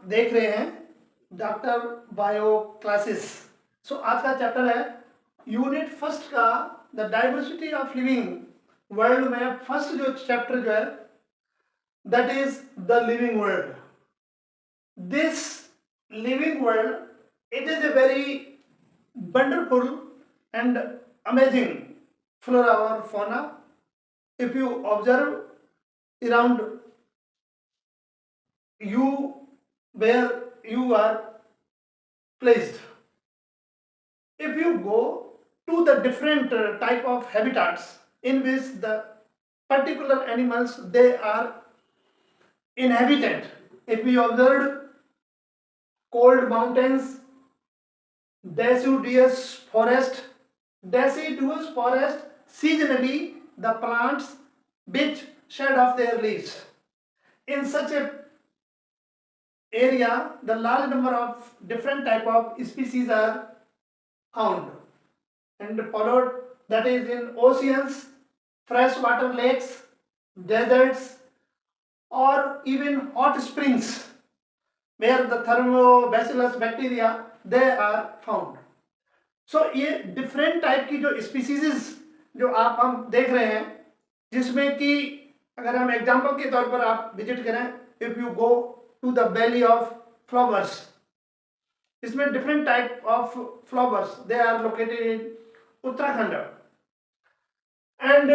देख रहे हैं डॉक्टर बायो क्लासेस। सो आज का चैप्टर है यूनिट फर्स्ट का the diversity of living world में फर्स्ट जो चैप्टर जो है that is the living world. This living world it is a very wonderful and amazing flora or fauna. If you observe around you where you are placed, if you go to the different type of habitats in which the particular animals they are inhabited, if we observe cold mountains, deciduous forest, seasonally the plants which shed off their leaves. In such a area, the large number of different type of species are found, and followed that is in oceans, freshwater lakes, deserts, or even hot springs where the thermobacillus bacteria they are found. So ये different type की जो species जो आप हम देख रहे हैं, जिसमें कि अगर हम एग्जांपल के तौर पर आप विजिट करें, if you go to the valley of flowers, इसमें different type of flowers they are located in Uttarakhand, and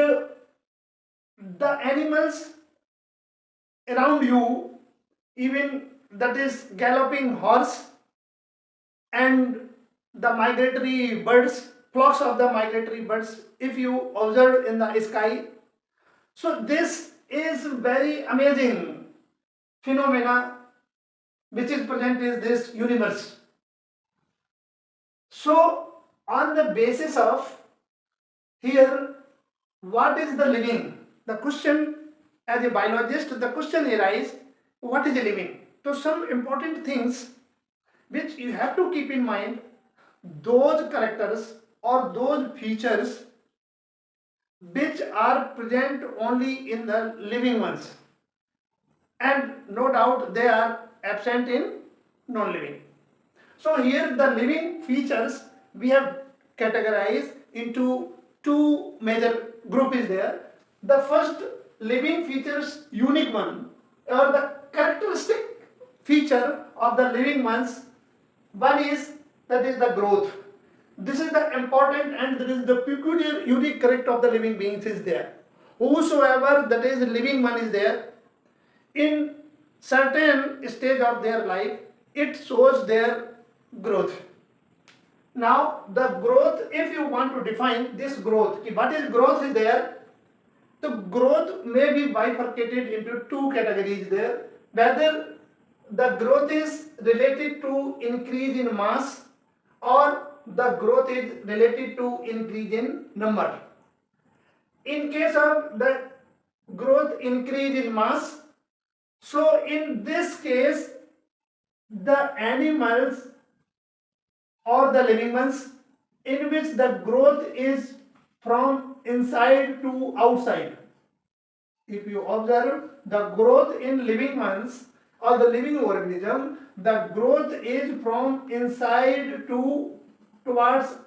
the animals around you, even that is galloping horse and the migratory birds, flocks of the migratory birds, if you observe in the sky. So this is very amazing phenomena which is present in this universe. So on the basis of here, what is the living? The question, as a biologist, the question arises, what is living? So some important things which you have to keep in mind, those characters or those features which are present only in the living ones, and no doubt they are absent in non-living. So here the living features we have categorized into two major group is there. The first living features, unique one, or the characteristic feature of the living ones, one is that is the growth. This is the important and this is the peculiar unique character of the living beings is there. Whosoever that is living one is there, in certain stage of their life, it shows their growth. Now the growth, if you want to define this growth, what is growth is there, the growth may be bifurcated into two categories there, whether the growth is related to increase in mass or the growth is related to increase in number. In case of the growth increase in mass, so in this case the animals or the living ones in which the growth is from inside to outside. If you observe the growth in living ones or the living organism, the growth is from inside to towards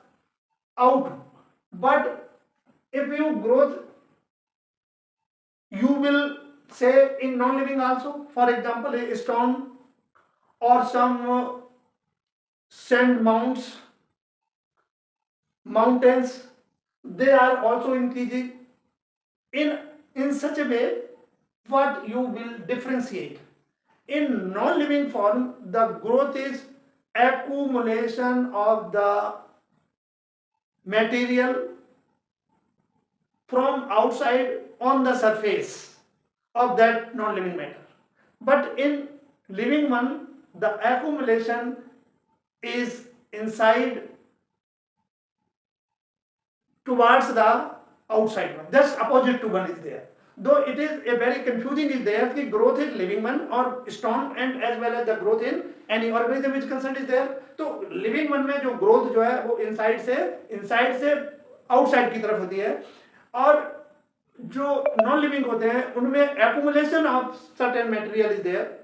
out. But if you growth, you will say in non-living also, for example a stone or some sand mountains, they are also increasing in such a way what you will differentiate. In non-living form, the growth is accumulation of the material from outside on the surface of that non-living matter. But in living one, the accumulation is inside towards the outside one, just opposite to one is there. Though it is a very confusing is there कि growth is living one or stone and as well as the growth in any organism which concerned is there. तो living one में जो growth जो है वो inside से outside की तरफ होती है, और जो non living होते हैं उनमें accumulation of certain material is there.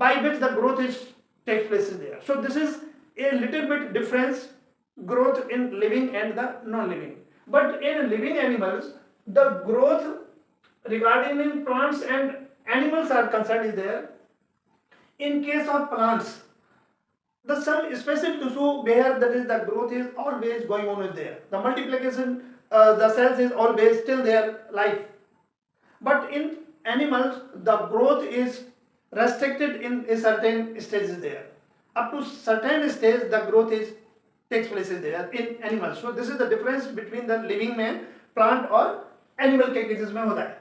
by which the growth is takes place is there. So this is a little bit difference growth in living and the non-living. But in living animals, the growth regarding in plants and animals are concerned is there. In case of plants, the some specific tissue where that is the growth is always going on is there. The multiplication, the cells is always still their life. But in animals, the growth is restricted in a certain stage is there. Up to certain stage, the growth is takes place is there in animals. So this is the difference between the living man, plant और animal के cases में होता है.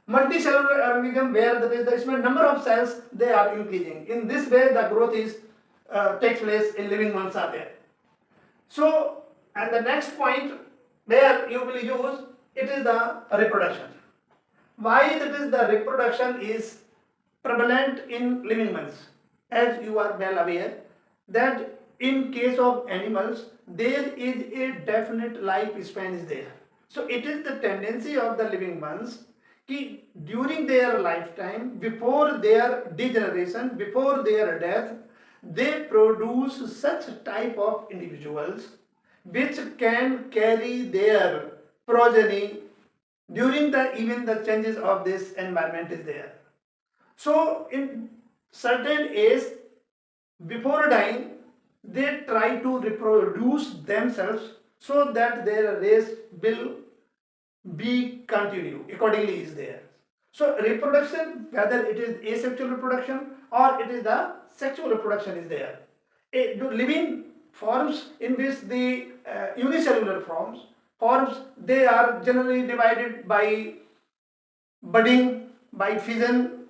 Multicellular organism where that is the number of cells they are increasing. In this way, the growth is takes place in living ones are there. So, and the next point where you will use it is the reproduction. Why that is the reproduction is prevalent in living ones? As you are well aware that in case of animals there is a definite lifespan is there. So it is the tendency of the living ones कि during their lifetime, before their degeneration, before their death, they produce such type of individuals which can carry their progeny during the even the changes of this environment is there. So in certain age, before dying, they try to reproduce themselves so that their race will be continue accordingly is there. So reproduction, whether it is asexual reproduction or it is the sexual reproduction is there. The living forms in which the unicellular forms they are generally divided by budding, by fission.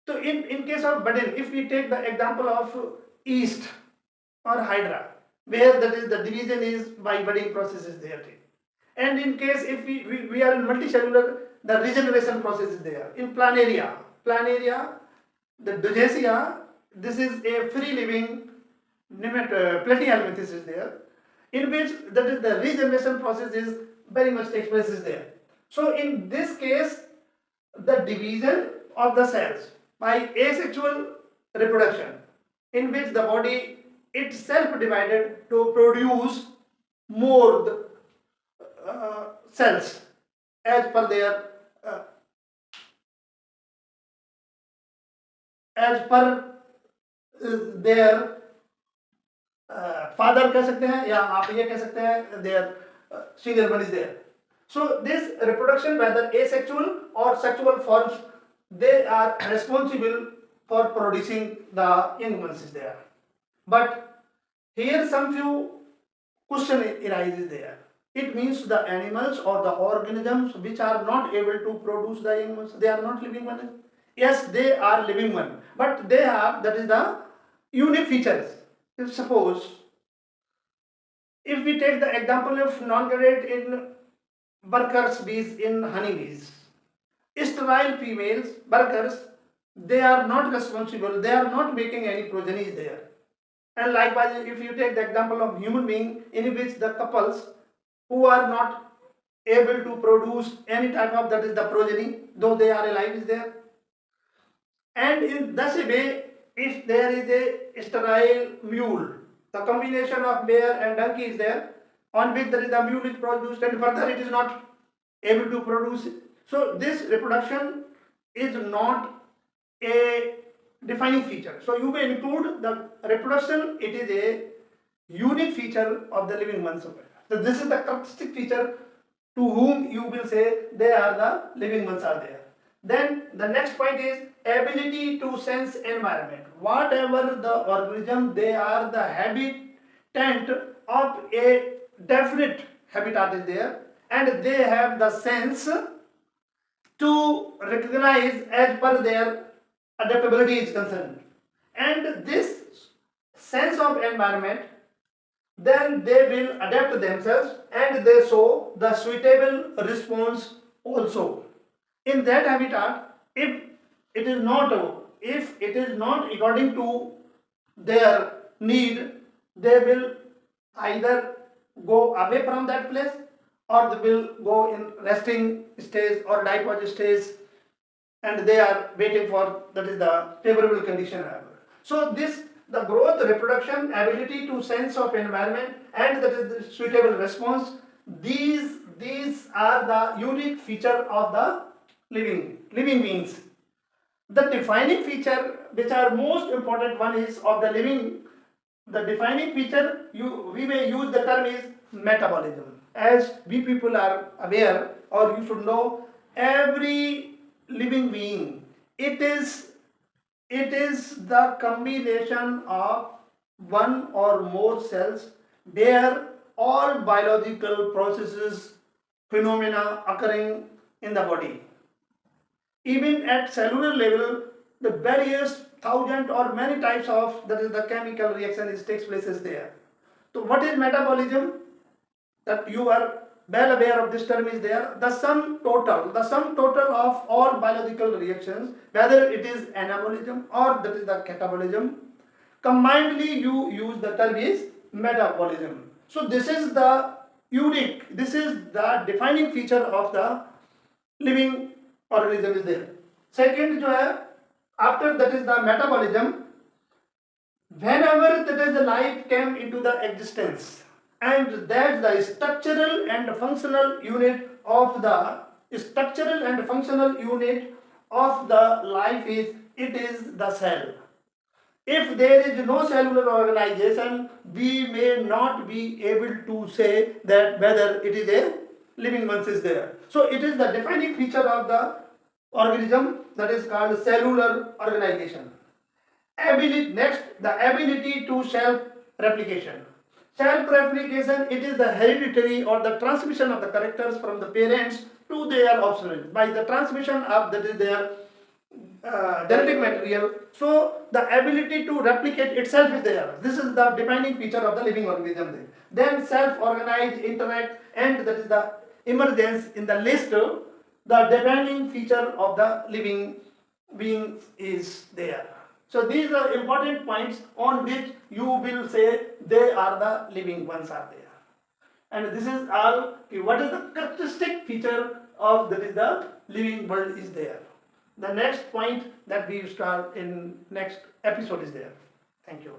So in case of budding, if we take the example of yeast or hydra, where that is the division is by budding process is there. And in case if we are in multicellular, the regeneration process is there. In planaria, the Doughesia, this is a free living platyhelminthes is there, in which that is the regeneration process is very much takes place is there. So in this case, the division of the cells by asexual reproduction, in which the body itself divided to produce more cells as per their their father कह सकते हैं या आप ये कह सकते हैं their senior one is there. So this reproduction, whether asexual or sexual forms, they are responsible for producing the young ones is there. But here some few question arises there. It means the animals or the organisms which are not able to produce the young ones, they are not living ones. Yes, they are living one, but they have, that is the unique features. If suppose, if we take the example of non-gradate in workers bees, in honeybees, sterile females, workers, they are not responsible, they are not making any progeny there. And likewise, if you take the example of human being, in which the couples who are not able to produce any type of that is the progeny, though they are alive is there. And in this way, if there is a sterile mule, the combination of mare and donkey is there, on which there is the mule is produced and further it is not able to produce. So this reproduction is not a defining feature. So you may include the reproduction, it is a unique feature of the living ones. So this is the characteristic feature to whom you will say they are the living ones are there. Then the next point is ability to sense environment. Whatever the organism, they are the habitant of a definite habitat is there, and they have the sense to recognize as per their adaptability is concerned. And this sense of environment, then they will adapt themselves and they show the suitable response also. In that habitat, if it is not according to their need, they will either go away from that place or they will go in resting stage or dipause stage and they are waiting for, that is the favorable condition. So this, the growth, reproduction, ability to sense of environment, and that is the suitable response, these are the unique feature of the living beings. The defining feature, which are most important one, is of the living, the defining feature we may use the term is metabolism. As we people are aware, or you should know, every living being, it is the combination of one or more cells where all biological processes, phenomena occurring in the body. Even at cellular level, the various thousand or many types of, that is the chemical reaction is takes places there. So what is metabolism? That you are well aware of this term is there. The sum total of all biological reactions, whether it is anabolism or that is the catabolism, combinedly you use the term is metabolism. So this is the unique, this is the defining feature of the living organism is there. Second जो है, after that is the metabolism, whenever that is the life came into the existence, and that the structural and functional unit of the life is, it is the cell. If there is no cellular organization, we may not be able to say that whether it is a living once is there. So it is the defining feature of the organism, that is called cellular organization. Next, the ability to self-replication. Self-replication, it is the hereditary or the transmission of the characters from the parents to their offspring by the transmission of, that is their genetic material. So the ability to replicate itself is there. This is the defining feature of the living organism there. Then self-organize, interact, and that is the emergence in the list. The defining feature of the living being is there. So these are important points on which you will say they are the living ones are there. And this is all, what is the characteristic feature of, that is the living world is there. The next point that we start in next episode is there. Thank you.